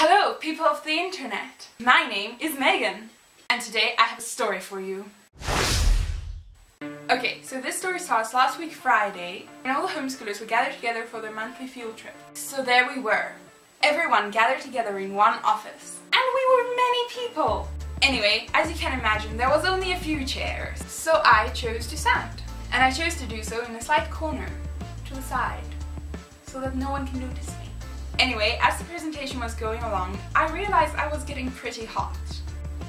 Hello, people of the internet! My name is Megan, and today I have a story for you. Okay, so this story starts last week Friday, and all the homeschoolers were gathered together for their monthly field trip. So there we were, everyone gathered together in one office, and we were many people! Anyway, as you can imagine, there was only a few chairs, so I chose to stand. And I chose to do so in a slight corner, to the side, so that no one can notice me. Anyway, as the presentation was going along, I realized I was getting pretty hot.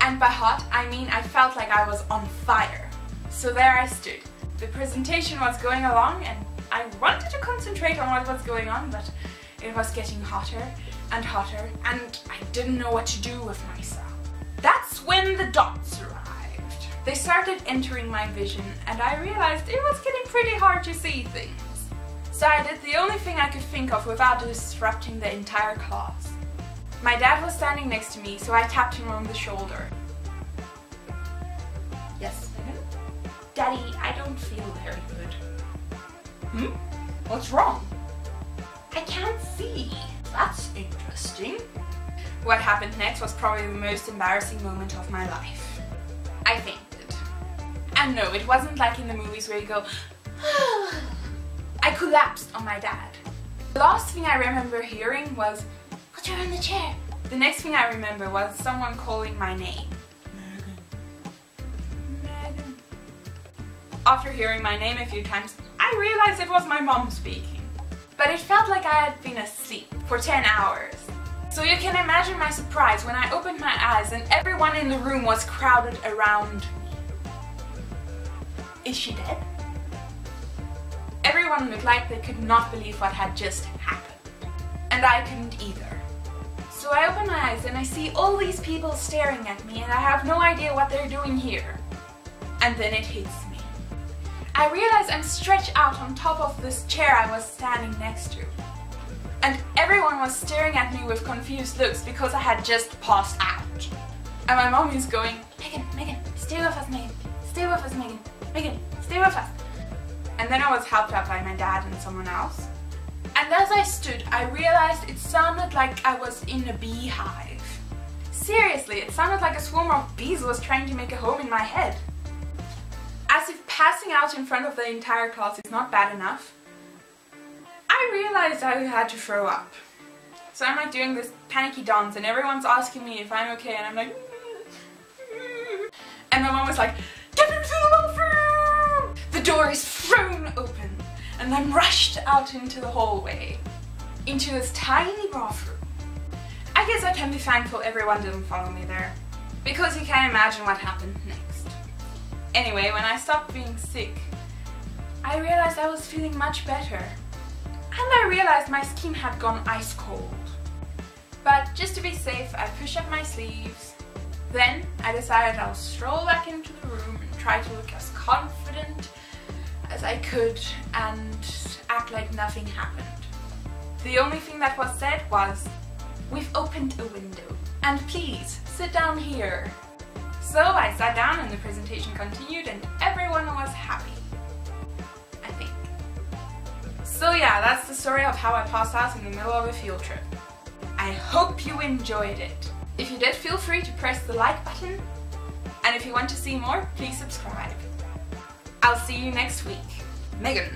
And by hot, I mean I felt like I was on fire. So there I stood. The presentation was going along and I wanted to concentrate on what was going on, but it was getting hotter and hotter and I didn't know what to do with myself. That's when the dots arrived. They started entering my vision and I realized it was getting pretty hard to see things. So I did the only thing I could think of without disrupting the entire class. My dad was standing next to me, so I tapped him on the shoulder. Yes, Megan? Daddy, I don't feel very good. What's wrong? I can't see. That's interesting. What happened next was probably the most embarrassing moment of my life. I fainted. And no, it wasn't like in the movies where you go, I collapsed on my dad. The last thing I remember hearing was, "Put her in the chair." The next thing I remember was someone calling my name. Megan. Megan. After hearing my name a few times, I realized it was my mom speaking. But it felt like I had been asleep for 10 hours. So you can imagine my surprise when I opened my eyes and everyone in the room was crowded around me. Is she dead? Everyone looked like they could not believe what had just happened. And I couldn't either. So I open my eyes and I see all these people staring at me and I have no idea what they're doing here. And then it hits me. I realize I'm stretched out on top of this chair I was standing next to. And everyone was staring at me with confused looks because I had just passed out. And my mom is going, Megan, stay with us, Megan. Stay with us, Megan. Megan, stay with us. And then I was helped up by my dad and someone else. And as I stood, I realized it sounded like I was in a beehive. Seriously, it sounded like a swarm of bees was trying to make a home in my head. As if passing out in front of the entire class is not bad enough, I realized I had to throw up. So I'm like doing this panicky dance and everyone's asking me if I'm okay and I'm like, and my mom was like, "Get into the bathroom!" The door is thrown open and I'm rushed out into the hallway, into this tiny bathroom. I guess I can be thankful everyone didn't follow me there, because you can imagine what happened next. Anyway, when I stopped being sick, I realized I was feeling much better. And I realized my skin had gone ice cold. But just to be safe, I pushed up my sleeves. Then I decided I'll stroll back into the room and try to look as confident as I could and act like nothing happened. The only thing that was said was, "We've opened a window and please sit down here." So I sat down and the presentation continued and everyone was happy. I think. So yeah, that's the story of how I passed out in the middle of a field trip. I hope you enjoyed it. If you did, feel free to press the like button. And if you want to see more, please subscribe. I'll see you next week. Megan.